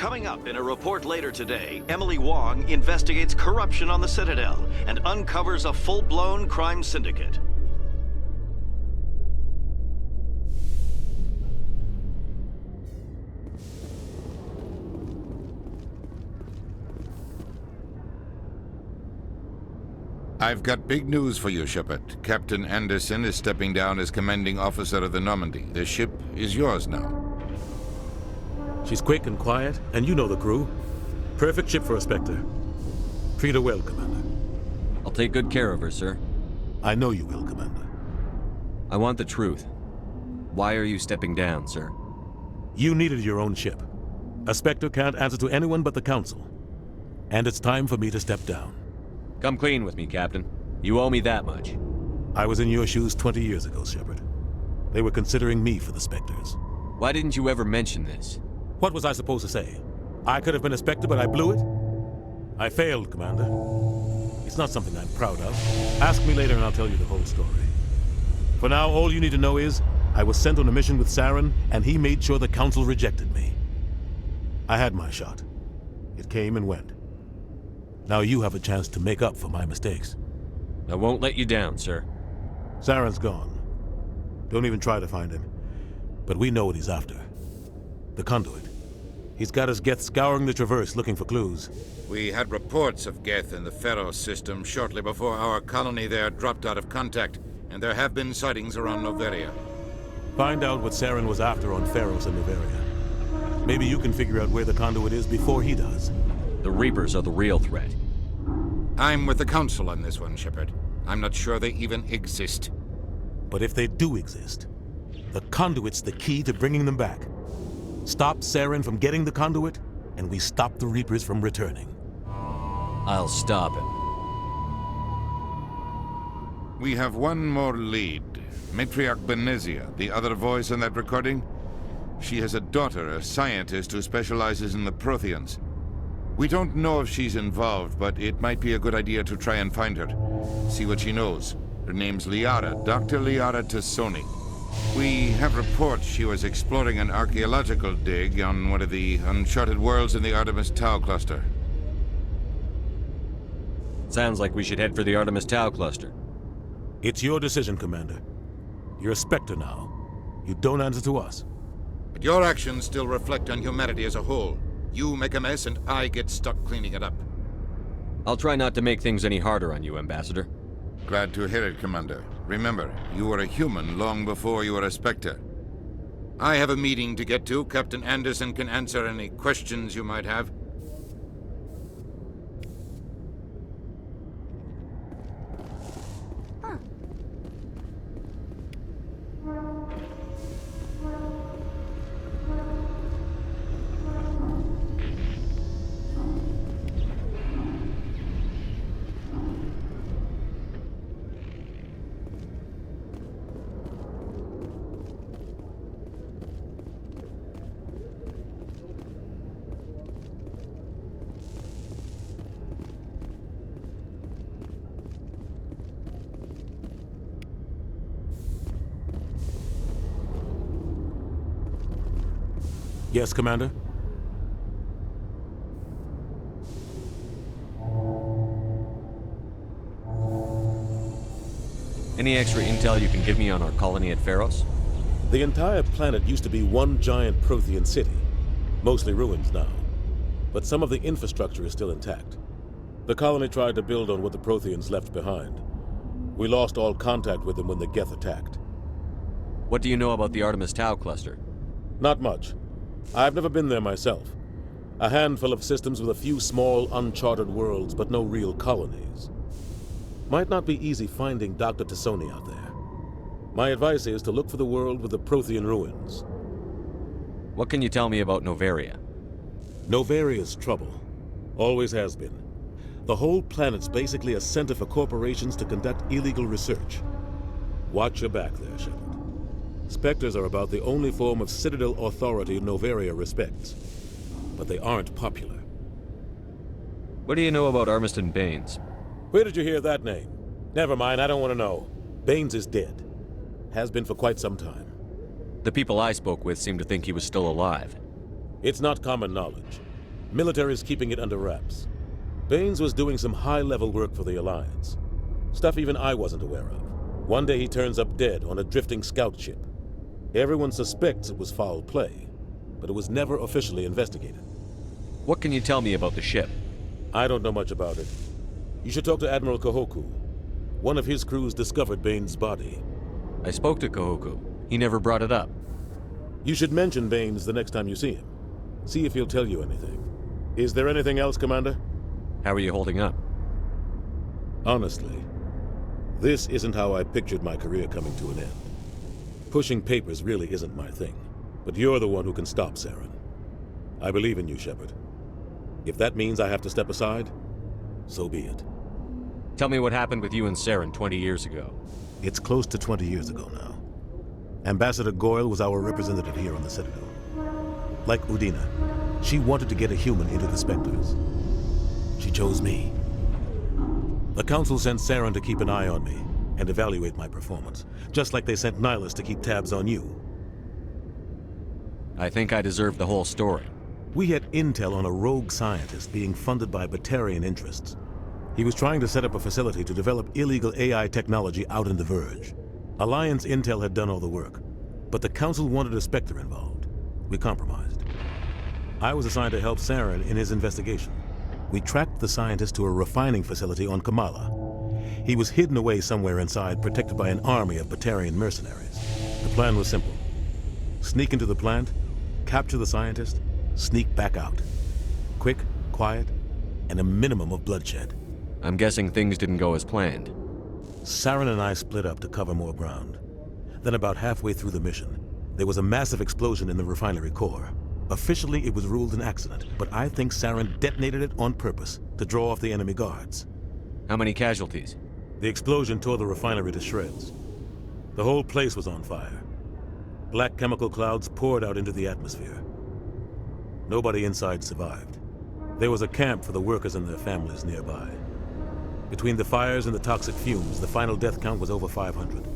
Coming up in a report later today, Emily Wong investigates corruption on the Citadel and uncovers a full-blown crime syndicate. I've got big news for you, Shepard. Captain Anderson is stepping down as commanding officer of the Normandy. The ship is yours now. She's quick and quiet, and you know the crew. Perfect ship for a Spectre. Treat her well, Commander. I'll take good care of her, sir. I know you will, Commander. I want the truth. Why are you stepping down, sir? You needed your own ship. A Spectre can't answer to anyone but the Council. And it's time for me to step down. Come clean with me, Captain. You owe me that much. I was in your shoes 20 years ago, Shepard. They were considering me for the Spectres. Why didn't you ever mention this? What was I supposed to say? I could have been a Spectre, but I blew it? I failed, Commander. It's not something I'm proud of. Ask me later and I'll tell you the whole story. For now, all you need to know is, I was sent on a mission with Saren, and he made sure the Council rejected me. I had my shot. It came and went. Now you have a chance to make up for my mistakes. I won't let you down, sir. Saren's gone. Don't even try to find him. But we know what he's after. The conduit. He's got his Geth scouring the Traverse looking for clues. We had reports of Geth in the Pharos system shortly before our colony there dropped out of contact, and there have been sightings around Noveria. Find out what Saren was after on Pharos and Noveria. Maybe you can figure out where the conduit is before he does. The Reapers are the real threat. I'm with the Council on this one, Shepard. I'm not sure they even exist. But if they do exist, the conduit's the key to bringing them back. Stop Saren from getting the conduit, and we stop the Reapers from returning. I'll stop him. We have one more lead. Matriarch Benezia, the other voice in that recording. She has a daughter, a scientist who specializes in the Protheans. We don't know if she's involved, but it might be a good idea to try and find her. See what she knows. Her name's Liara, Dr. Liara Tassoni. We have reports she was exploring an archaeological dig on one of the uncharted worlds in the Artemis Tau Cluster. Sounds like we should head for the Artemis Tau Cluster. It's your decision, Commander. You're a Spectre now. You don't answer to us. But your actions still reflect on humanity as a whole. You make a mess and I get stuck cleaning it up. I'll try not to make things any harder on you, Ambassador. Glad to hear it, Commander. Remember, you were a human long before you were a Spectre. I have a meeting to get to. Captain Anderson can answer any questions you might have. Yes, Commander? Any extra intel you can give me on our colony at Pharos? The entire planet used to be one giant Prothean city. Mostly ruins now. But some of the infrastructure is still intact. The colony tried to build on what the Protheans left behind. We lost all contact with them when the Geth attacked. What do you know about the Artemis Tau Cluster? Not much. I've never been there myself. A handful of systems with a few small, uncharted worlds, but no real colonies. Might not be easy finding Dr. Tassoni out there. My advice is to look for the world with the Prothean ruins. What can you tell me about Noveria? Noveria's trouble. Always has been. The whole planet's basically a center for corporations to conduct illegal research. Watch your back there, Shepard. Spectres are about the only form of Citadel authority Noveria respects. But they aren't popular. What do you know about Armiston Baines? Where did you hear that name? Never mind, I don't want to know. Baines is dead. Has been for quite some time. The people I spoke with seemed to think he was still alive. It's not common knowledge. Military's keeping it under wraps. Baines was doing some high-level work for the Alliance. Stuff even I wasn't aware of. One day he turns up dead on a drifting scout ship. Everyone suspects it was foul play, but it was never officially investigated. What can you tell me about the ship? I don't know much about it. You should talk to Admiral Kahoku. One of his crews discovered Baines' body. I spoke to Kahoku. He never brought it up. You should mention Baines the next time you see him. See if he'll tell you anything. Is there anything else, Commander? How are you holding up? Honestly, this isn't how I pictured my career coming to an end. Pushing papers really isn't my thing, but you're the one who can stop Saren. I believe in you, Shepard. If that means I have to step aside, so be it. Tell me what happened with you and Saren 20 years ago. It's close to 20 years ago now. Ambassador Goyle was our representative here on the Citadel. Like Udina, she wanted to get a human into the Spectres. She chose me. The Council sent Saren to keep an eye on me and evaluate my performance, just like they sent Nihilus to keep tabs on you. I think I deserve the whole story. We had intel on a rogue scientist being funded by Batarian interests. He was trying to set up a facility to develop illegal AI technology out in the Verge. Alliance intel had done all the work, but the Council wanted a Spectre involved. We compromised. I was assigned to help Saren in his investigation. We tracked the scientist to a refining facility on Kamala. He was hidden away somewhere inside, protected by an army of Batarian mercenaries. The plan was simple. Sneak into the plant, capture the scientist, sneak back out. Quick, quiet, and a minimum of bloodshed. I'm guessing things didn't go as planned. Saren and I split up to cover more ground. Then about halfway through the mission, there was a massive explosion in the refinery core. Officially, it was ruled an accident, but I think Saren detonated it on purpose to draw off the enemy guards. How many casualties? The explosion tore the refinery to shreds. The whole place was on fire. Black chemical clouds poured out into the atmosphere. Nobody inside survived. There was a camp for the workers and their families nearby. Between the fires and the toxic fumes, the final death count was over 500.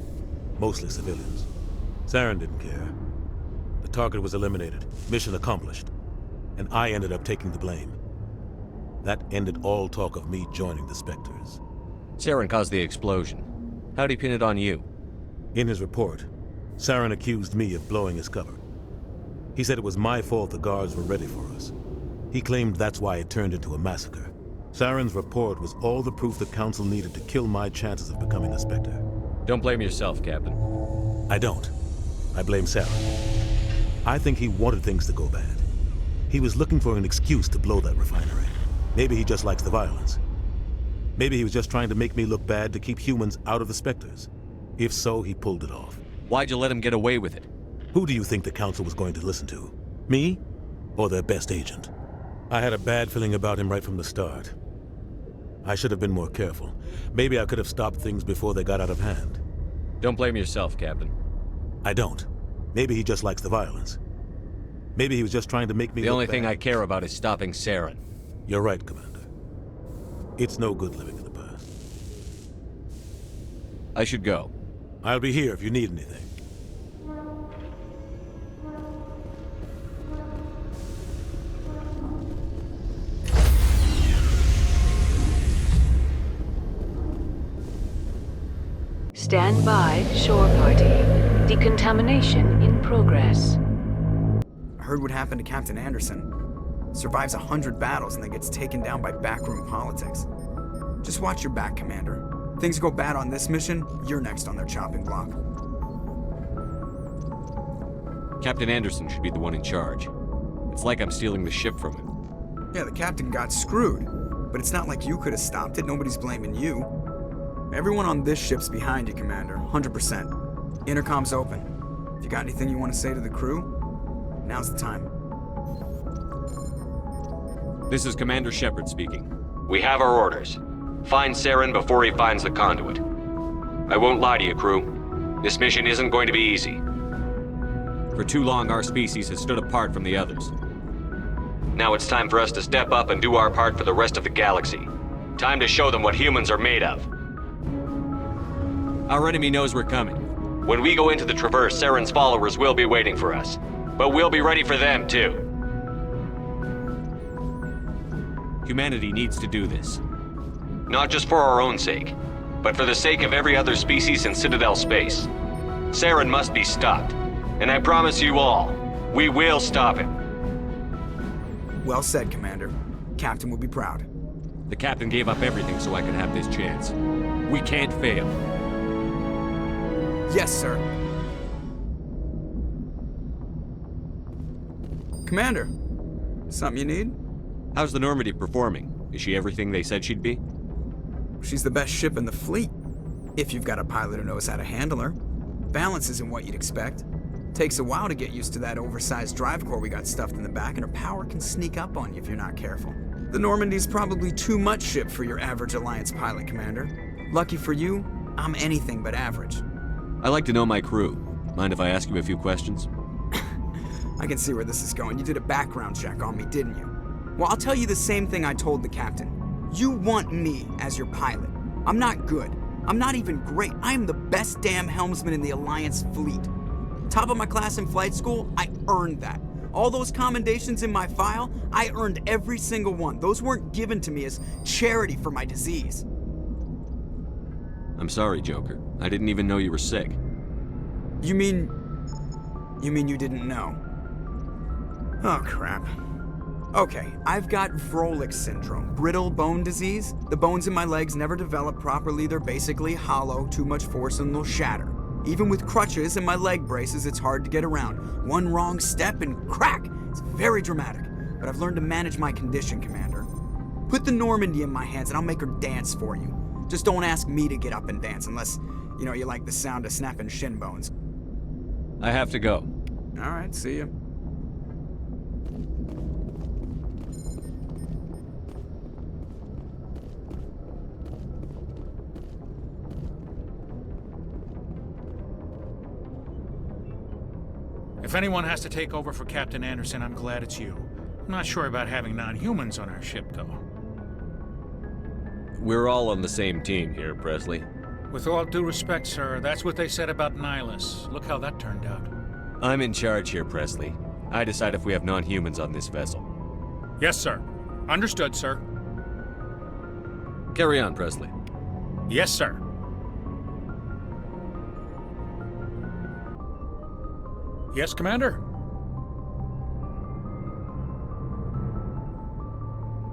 Mostly civilians. Saren didn't care. The target was eliminated, mission accomplished, and I ended up taking the blame. That ended all talk of me joining the Spectres. Saren caused the explosion. How'd he pin it on you? In his report, Saren accused me of blowing his cover. He said it was my fault the guards were ready for us. He claimed that's why it turned into a massacre. Saren's report was all the proof the Council needed to kill my chances of becoming a Spectre. Don't blame yourself, Captain. I don't. I blame Saren. I think he wanted things to go bad. He was looking for an excuse to blow that refinery. Maybe he just likes the violence. Maybe he was just trying to make me look bad to keep humans out of the Spectres. If so, he pulled it off. Why'd you let him get away with it? Who do you think the Council was going to listen to? Me? Or their best agent? I had a bad feeling about him right from the start. I should have been more careful. Maybe I could have stopped things before they got out of hand. Don't blame yourself, Captain. I don't. Maybe he just likes the violence. Maybe he was just trying to make me The look only thing bad. I care about is stopping Saren. You're right, Commander. It's no good living in the past. I should go. I'll be here if you need anything. Stand by, shore party. Decontamination in progress. I heard what happened to Captain Anderson. Survives 100 battles and then gets taken down by backroom politics. Just watch your back, Commander. Things go bad on this mission, you're next on their chopping block. Captain Anderson should be the one in charge. It's like I'm stealing the ship from him. Yeah, the captain got screwed. But it's not like you could have stopped it, nobody's blaming you. Everyone on this ship's behind you, Commander, 100%. Intercom's open. If you got anything you want to say to the crew, now's the time. This is Commander Shepard speaking. We have our orders. Find Saren before he finds the conduit. I won't lie to you, crew. This mission isn't going to be easy. For too long, our species has stood apart from the others. Now it's time for us to step up and do our part for the rest of the galaxy. Time to show them what humans are made of. Our enemy knows we're coming. When we go into the Traverse, Saren's followers will be waiting for us. But we'll be ready for them, too. Humanity needs to do this. Not just for our own sake, but for the sake of every other species in Citadel space. Saren must be stopped. And I promise you all, we will stop him. Well said, Commander. Captain will be proud. The captain gave up everything so I could have this chance. We can't fail. Yes, sir. Commander, something you need? How's the Normandy performing? Is she everything they said she'd be? She's the best ship in the fleet. If you've got a pilot who knows how to handle her. Balance isn't what you'd expect. Takes a while to get used to that oversized drive core we got stuffed in the back, and her power can sneak up on you if you're not careful. The Normandy's probably too much ship for your average Alliance pilot, Commander. Lucky for you, I'm anything but average. I like to know my crew. Mind if I ask you a few questions? I can see where this is going. You did a background check on me, didn't you? Well, I'll tell you the same thing I told the captain. You want me as your pilot. I'm not good. I'm not even great. I am the best damn helmsman in the Alliance fleet. Top of my class in flight school, I earned that. All those commendations in my file, I earned every single one. Those weren't given to me as charity for my disease. I'm sorry, Joker. I didn't even know you were sick. You mean you didn't know? Oh, crap. Okay, I've got Vrolik syndrome, brittle bone disease. The bones in my legs never develop properly. They're basically hollow, too much force and they'll shatter. Even with crutches and my leg braces, it's hard to get around. One wrong step and crack! It's very dramatic. But I've learned to manage my condition, Commander. Put the Normandy in my hands and I'll make her dance for you. Just don't ask me to get up and dance unless, you like the sound of snapping shin bones. I have to go. All right, see ya. If anyone has to take over for Captain Anderson, I'm glad it's you. I'm not sure about having non-humans on our ship, though. We're all on the same team here, Presley. With all due respect, sir, that's what they said about Nihilus. Look how that turned out. I'm in charge here, Presley. I decide if we have non-humans on this vessel. Yes, sir. Understood, sir. Carry on, Presley. Yes, sir. Yes, Commander?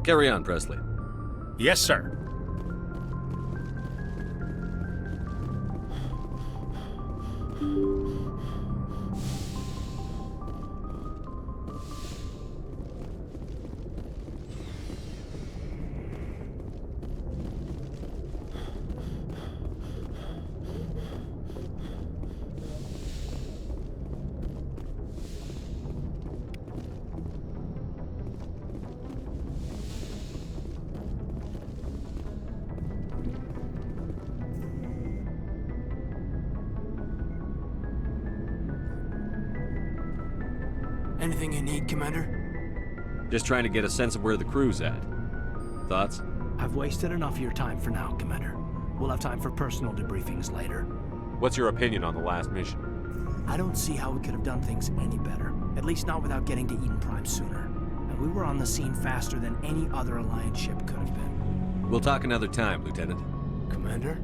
Carry on, Presley. Yes, sir. Anything you need, Commander? Just trying to get a sense of where the crew's at. Thoughts? I've wasted enough of your time for now, Commander. We'll have time for personal debriefings later. What's your opinion on the last mission? I don't see how we could have done things any better. At least not without getting to Eden Prime sooner. And we were on the scene faster than any other Alliance ship could have been. We'll talk another time, Lieutenant. Commander?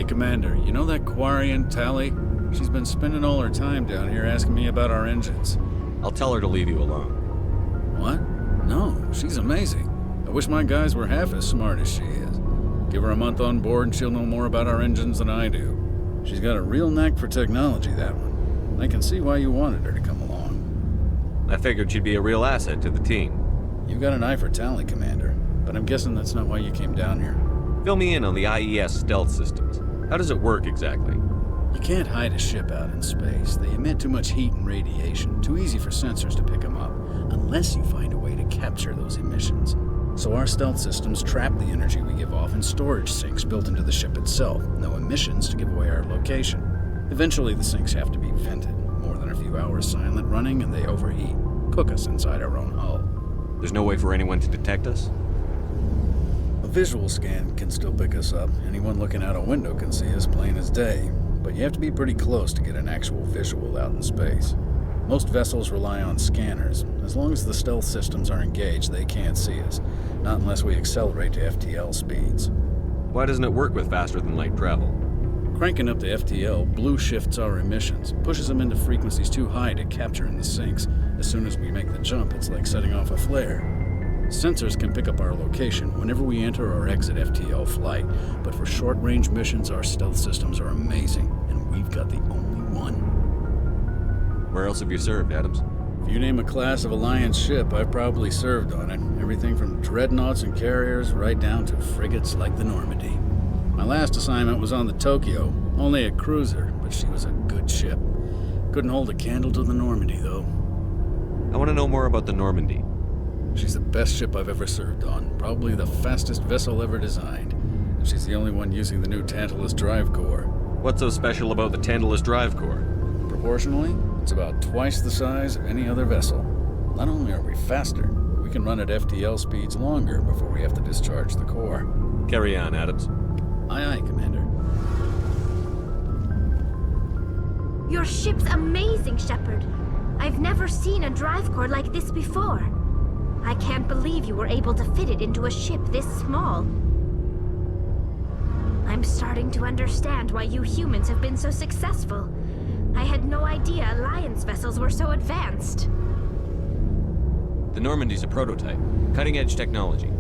Commander, you know that Quarian, Tally? She's been spending all her time down here asking me about our engines. I'll tell her to leave you alone. What? No, she's amazing. I wish my guys were half as smart as she is. Give her a month on board and she'll know more about our engines than I do. She's got a real knack for technology, that one. I can see why you wanted her to come along. I figured she'd be a real asset to the team. You've got an eye for talent, Commander, but I'm guessing that's not why you came down here. Fill me in on the IES stealth systems. How does it work exactly? You can't hide a ship out in space. They emit too much heat and radiation, too easy for sensors to pick them up, unless you find a way to capture those emissions. So our stealth systems trap the energy we give off in storage sinks built into the ship itself. No emissions to give away our location. Eventually the sinks have to be vented. More than a few hours silent running and they overheat. Cook us inside our own hull. There's no way for anyone to detect us? A visual scan can still pick us up. Anyone looking out a window can see us plain as day. But you have to be pretty close to get an actual visual out in space. Most vessels rely on scanners. As long as the stealth systems are engaged, they can't see us. Not unless we accelerate to FTL speeds. Why doesn't it work with faster-than-light travel? Cranking up to FTL blue shifts our emissions, pushes them into frequencies too high to capture in the sinks. As soon as we make the jump, it's like setting off a flare. Sensors can pick up our location whenever we enter or exit FTL flight, but for short-range missions, our stealth systems are amazing, and we've got the only one. Where else have you served, Adams? If you name a class of Alliance ship, I've probably served on it. Everything from dreadnoughts and carriers right down to frigates like the Normandy. My last assignment was on the Tokyo, only a cruiser, but she was a good ship. Couldn't hold a candle to the Normandy, though. I want to know more about the Normandy. She's the best ship I've ever served on, probably the fastest vessel ever designed. And she's the only one using the new Tantalus drive core. What's so special about the Tantalus drive core? Proportionally, it's about twice the size of any other vessel. Not only are we faster, we can run at FTL speeds longer before we have to discharge the core. Carry on, Adams. Aye, aye, Commander. Your ship's amazing, Shepard. I've never seen a drive core like this before. I can't believe you were able to fit it into a ship this small. I'm starting to understand why you humans have been so successful. I had no idea Alliance vessels were so advanced. The Normandy's a prototype. Cutting-edge technology.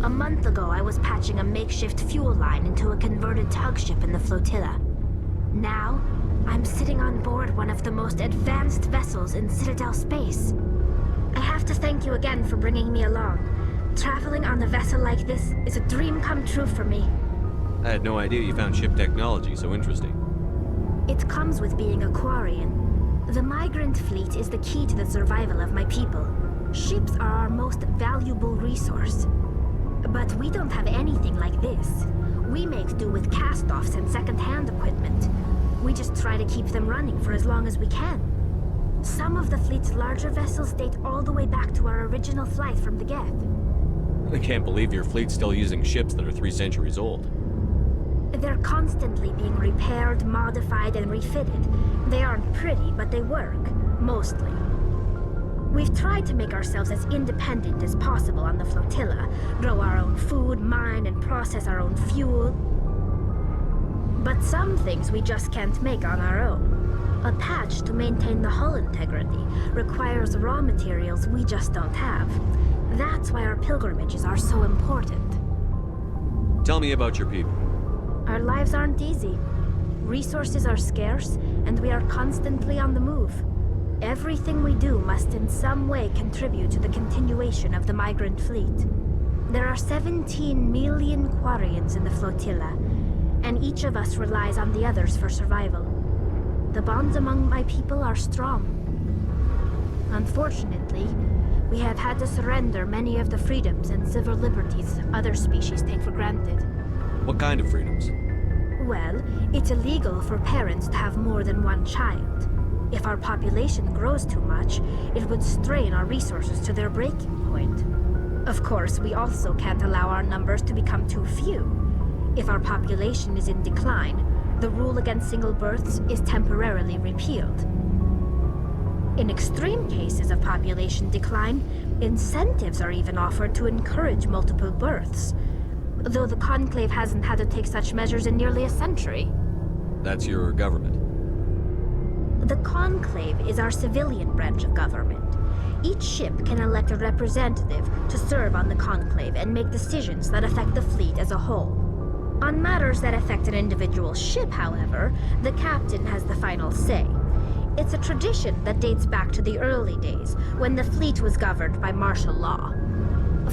A month ago, I was patching a makeshift fuel line into a converted tug ship in the flotilla. Now, I'm sitting on board one of the most advanced vessels in Citadel space. I have to thank you again for bringing me along. Traveling on a vessel like this is a dream come true for me. I had no idea you found ship technology so interesting. It comes with being a Quarian. The migrant fleet is the key to the survival of my people. Ships are our most valuable resource. But we don't have anything like this. We make do with cast-offs and second-hand equipment. We just try to keep them running for as long as we can. Some of the fleet's larger vessels date all the way back to our original flight from the Geth. I can't believe your fleet's still using ships that are 3 centuries old. They're constantly being repaired, modified, and refitted. They aren't pretty, but they work. Mostly. We've tried to make ourselves as independent as possible on the flotilla, grow our own food, mine, and process our own fuel. But some things we just can't make on our own. A patch to maintain the hull integrity requires raw materials we just don't have. That's why our pilgrimages are so important. Tell me about your people. Our lives aren't easy. Resources are scarce, and we are constantly on the move. Everything we do must in some way contribute to the continuation of the migrant fleet. There are 17 million Quarians in the flotilla, and each of us relies on the others for survival. The bonds among my people are strong. Unfortunately, we have had to surrender many of the freedoms and civil liberties other species take for granted. What kind of freedoms? Well, it's illegal for parents to have more than one child. If our population grows too much, it would strain our resources to their breaking point. Of course, we also can't allow our numbers to become too few. If our population is in decline, the rule against single births is temporarily repealed. In extreme cases of population decline, incentives are even offered to encourage multiple births, though the Conclave hasn't had to take such measures in nearly a century. That's your government. The Conclave is our civilian branch of government. Each ship can elect a representative to serve on the Conclave and make decisions that affect the fleet as a whole. On matters that affect an individual ship, however, the captain has the final say. It's a tradition that dates back to the early days, when the fleet was governed by martial law.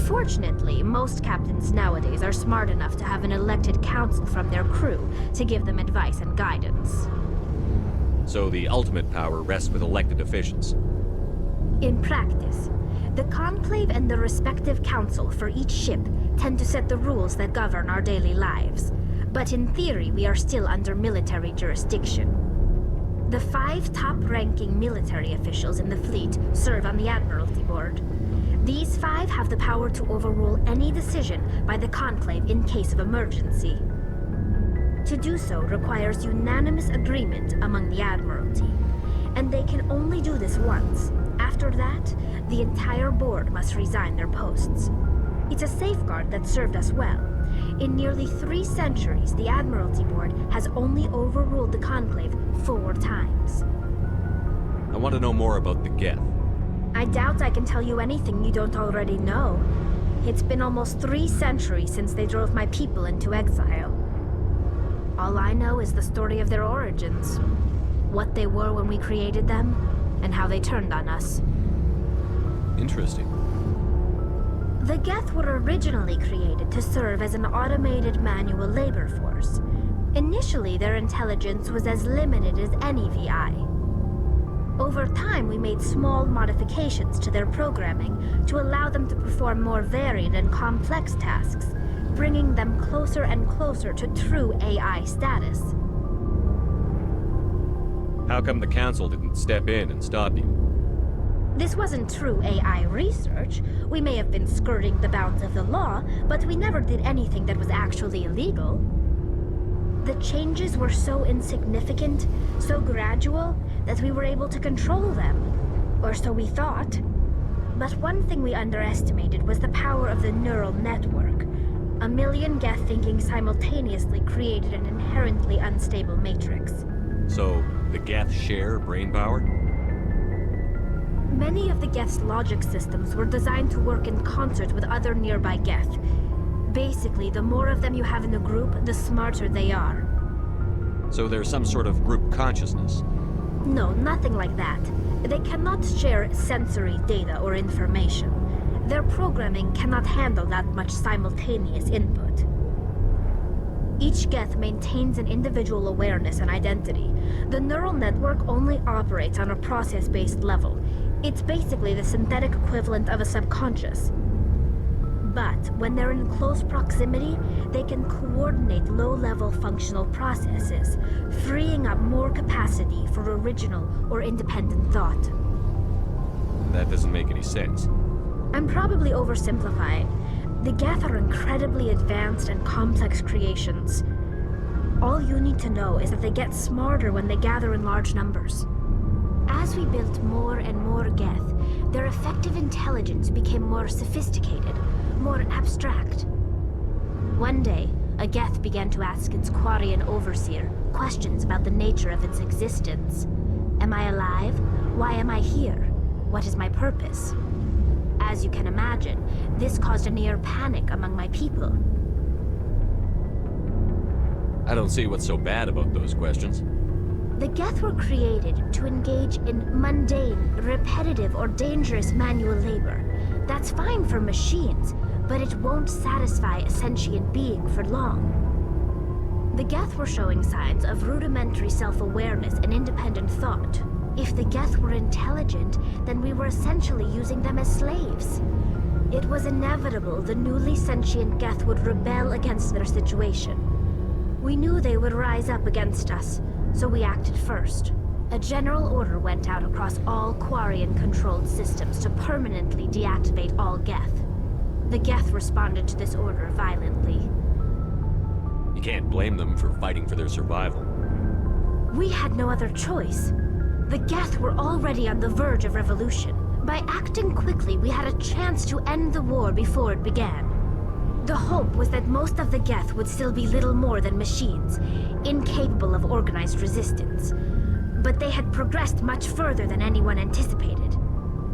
Fortunately, most captains nowadays are smart enough to have an elected council from their crew to give them advice and guidance. So the ultimate power rests with elected officials. In practice, the Conclave and the respective council for each ship tend to set the rules that govern our daily lives. But in theory, we are still under military jurisdiction. The 5 top-ranking military officials in the fleet serve on the Admiralty Board. These 5 have the power to overrule any decision by the Conclave in case of emergency. To do so requires unanimous agreement among the Admiralty, and they can only do this once. After that, the entire board must resign their posts. It's a safeguard that served us well. In nearly 3 centuries, the Admiralty Board has only overruled the Conclave 4 times. I want to know more about the Geth. I doubt I can tell you anything you don't already know. It's been almost 3 centuries since they drove my people into exile. All I know is the story of their origins. What they were when we created them, and how they turned on us. Interesting. The Geth were originally created to serve as an automated manual labor force. Initially, their intelligence was as limited as any VI. Over time, we made small modifications to their programming to allow them to perform more varied and complex tasks, bringing them closer and closer to true AI status. How come the Council didn't step in and stop you? This wasn't true AI research. We may have been skirting the bounds of the law, but we never did anything that was actually illegal. The changes were so insignificant, so gradual, that we were able to control them. Or so we thought. But one thing we underestimated was the power of the neural network. 1 million Geth thinking simultaneously created an inherently unstable matrix. So, the Geth share brain power? Many of the Geth's logic systems were designed to work in concert with other nearby Geth. Basically, the more of them you have in a group, the smarter they are. So there's some sort of group consciousness? No, nothing like that. They cannot share sensory data or information. Their programming cannot handle that much simultaneous input. Each Geth maintains an individual awareness and identity. The neural network only operates on a process-based level. It's basically the synthetic equivalent of a subconscious. But when they're in close proximity, they can coordinate low-level functional processes, freeing up more capacity for original or independent thought. That doesn't make any sense. I'm probably oversimplifying. The Geth are incredibly advanced and complex creations. All you need to know is that they get smarter when they gather in large numbers. As we built more and more Geth, their effective intelligence became more sophisticated, more abstract. One day, a Geth began to ask its Quarian overseer questions about the nature of its existence. Am I alive? Why am I here? What is my purpose? As you can imagine, this caused a near panic among my people. I don't see what's so bad about those questions. The Geth were created to engage in mundane, repetitive, or dangerous manual labor. That's fine for machines, but it won't satisfy a sentient being for long. The Geth were showing signs of rudimentary self-awareness and independent thought. If the Geth were intelligent, then we were essentially using them as slaves. It was inevitable the newly sentient Geth would rebel against their situation. We knew they would rise up against us, so we acted first. A general order went out across all Quarian-controlled systems to permanently deactivate all Geth. The Geth responded to this order violently. You can't blame them for fighting for their survival. We had no other choice. The Geth were already on the verge of revolution. By acting quickly, we had a chance to end the war before it began. The hope was that most of the Geth would still be little more than machines, incapable of organized resistance. But they had progressed much further than anyone anticipated.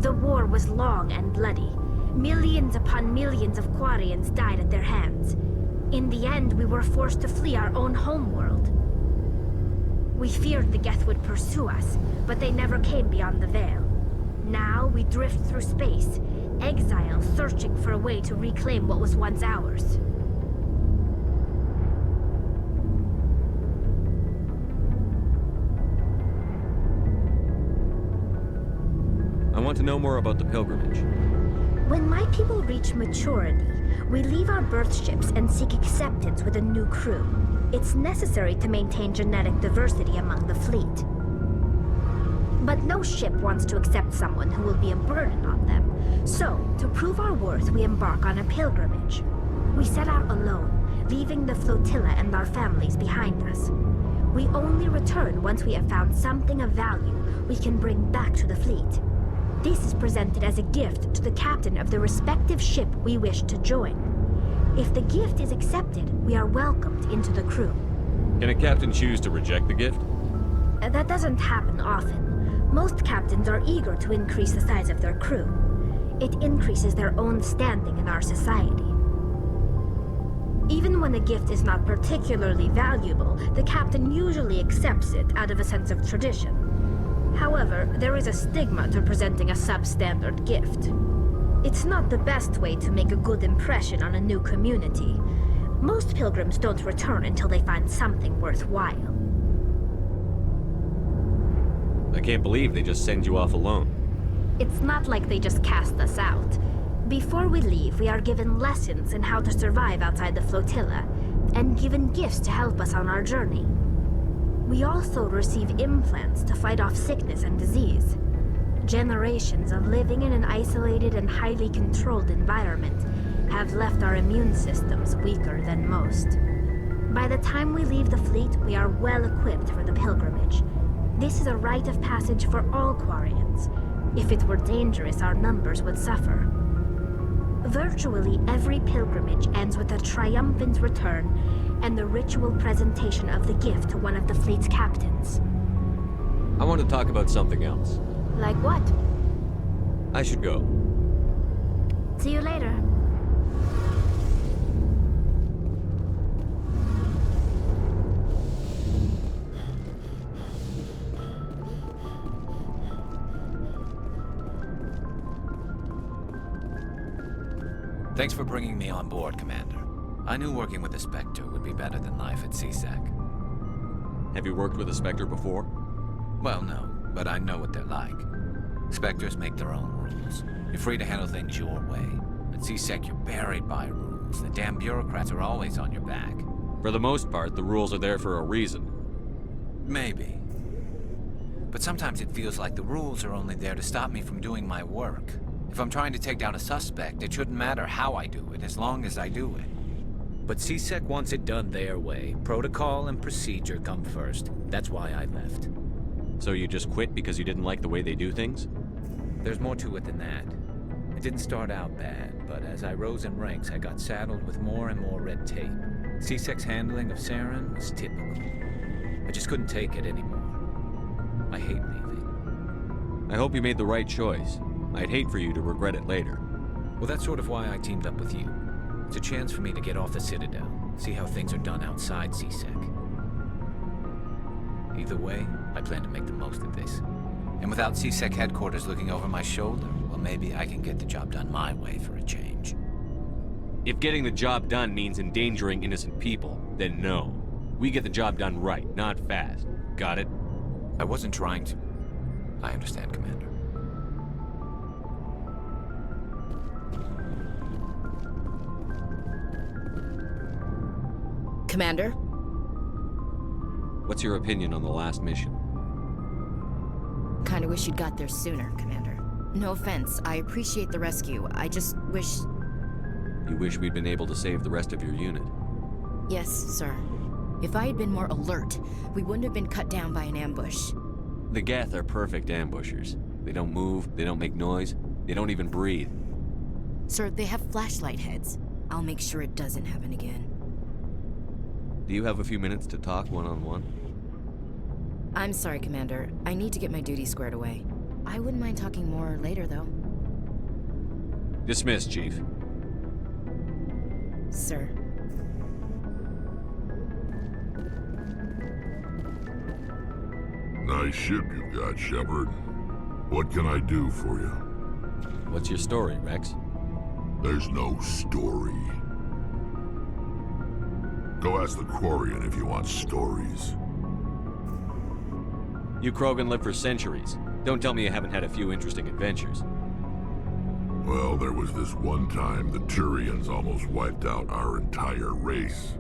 The war was long and bloody. Millions upon millions of Quarians died at their hands. In the end, we were forced to flee our own homeworld. We feared the Geth would pursue us, but they never came beyond the Veil. Now we drift through space, exiles searching for a way to reclaim what was once ours. I want to know more about the pilgrimage. When my people reach maturity, we leave our birth ships and seek acceptance with a new crew. It's necessary to maintain genetic diversity among the fleet. But no ship wants to accept someone who will be a burden on them. So, to prove our worth, we embark on a pilgrimage. We set out alone, leaving the flotilla and our families behind us. We only return once we have found something of value we can bring back to the fleet. This is presented as a gift to the captain of the respective ship we wish to join. If the gift is accepted, we are welcomed into the crew. Can a captain choose to reject the gift? That doesn't happen often. Most captains are eager to increase the size of their crew. It increases their own standing in our society. Even when a gift is not particularly valuable, the captain usually accepts it out of a sense of tradition. However, there is a stigma to presenting a substandard gift. It's not the best way to make a good impression on a new community. Most pilgrims don't return until they find something worthwhile. I can't believe they just send you off alone. It's not like they just cast us out. Before we leave, we are given lessons in how to survive outside the flotilla, and given gifts to help us on our journey. We also receive implants to fight off sickness and disease. Generations of living in an isolated and highly controlled environment have left our immune systems weaker than most. By the time we leave the fleet, we are well equipped for the pilgrimage. This is a rite of passage for all Quarians. If it were dangerous, our numbers would suffer. Virtually every pilgrimage ends with a triumphant return and the ritual presentation of the gift to one of the fleet's captains. I want to talk about something else. Like what? I should go. See you later. Thanks for bringing me on board, Commander. I knew working with a Spectre would be better than life at CSEC. Have you worked with a Spectre before? Well, no, but I know what they're like. Spectres make their own rules. You're free to handle things your way. At CSEC, you're buried by rules. The damn bureaucrats are always on your back. For the most part, the rules are there for a reason. Maybe. But sometimes it feels like the rules are only there to stop me from doing my work. If I'm trying to take down a suspect, it shouldn't matter how I do it, as long as I do it. But CSEC wants it done their way. Protocol and procedure come first. That's why I left. So you just quit because you didn't like the way they do things? There's more to it than that. It didn't start out bad, but as I rose in ranks, I got saddled with more and more red tape. CSEC's handling of Saren was typical. I just couldn't take it anymore. I hate leaving. I hope you made the right choice. I'd hate for you to regret it later. Well, that's sort of why I teamed up with you. It's a chance for me to get off the Citadel, see how things are done outside CSEC. Either way, I plan to make the most of this. And without CSEC headquarters looking over my shoulder, well, maybe I can get the job done my way for a change. If getting the job done means endangering innocent people, then no. We get the job done right, not fast. Got it? I wasn't trying to. I understand, Commander. Commander? What's your opinion on the last mission? Kinda wish you'd got there sooner, Commander. No offense, I appreciate the rescue. I just wish... You wish we'd been able to save the rest of your unit? Yes, sir. If I had been more alert, we wouldn't have been cut down by an ambush. The Geth are perfect ambushers. They don't move, they don't make noise, they don't even breathe. Sir, they have flashlight heads. I'll make sure it doesn't happen again. Do you have a few minutes to talk one-on-one? I'm sorry, Commander. I need to get my duty squared away. I wouldn't mind talking more later, though. Dismissed, Chief. Sir. Nice ship you've got, Shepard. What can I do for you? What's your story, Rex? There's no story. Go ask the Quarian if you want stories. You Krogan live for centuries. Don't tell me you haven't had a few interesting adventures. Well, there was this one time the Turians almost wiped out our entire race.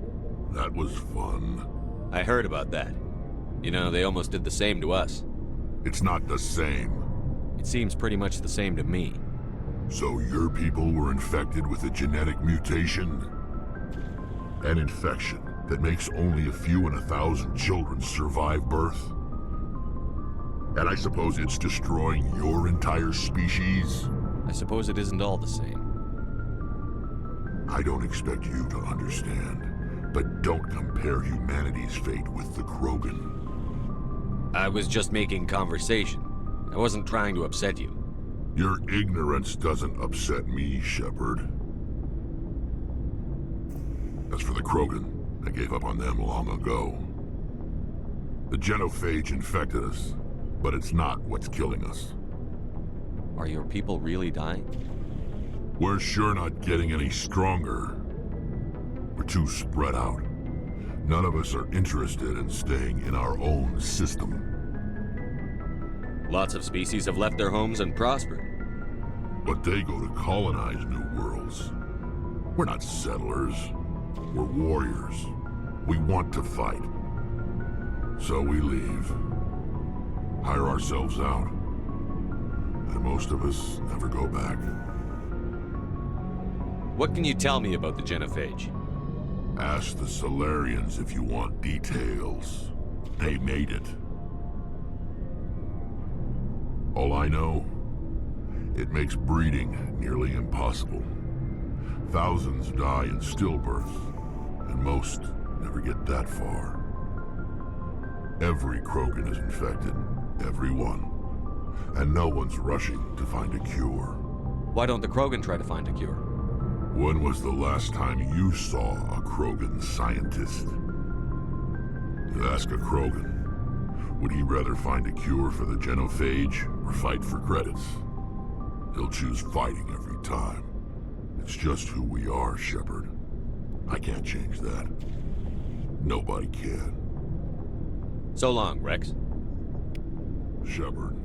That was fun. I heard about that. You know, they almost did the same to us. It's not the same. It seems pretty much the same to me. So your people were infected with a genetic mutation? An infection that makes only a few in 1,000 children survive birth? And I suppose it's destroying your entire species? I suppose it isn't all the same. I don't expect you to understand, but don't compare humanity's fate with the Krogan. I was just making conversation. I wasn't trying to upset you. Your ignorance doesn't upset me, Shepard. As for the Krogan, I gave up on them long ago. The genophage infected us, but it's not what's killing us. Are your people really dying? We're sure not getting any stronger. We're too spread out. None of us are interested in staying in our own system. Lots of species have left their homes and prospered. But they go to colonize new worlds. We're not settlers. We're warriors. We want to fight. So we leave. Hire ourselves out. And most of us never go back. What can you tell me about the genophage? Ask the Solarians if you want details. They made it. All I know, it makes breeding nearly impossible. Thousands die in stillbirth, and most never get that far. Every Krogan is infected, every one. And no one's rushing to find a cure. Why don't the Krogan try to find a cure? When was the last time you saw a Krogan scientist? You ask a Krogan, would he rather find a cure for the genophage or fight for credits? He'll choose fighting every time. It's just who we are, Shepard. I can't change that. Nobody can. So long, Rex. Shepard.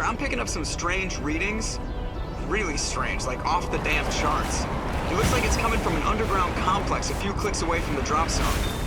I'm picking up some strange readings. Really strange, like off the damn charts. It looks like it's coming from an underground complex a few clicks away from the drop zone.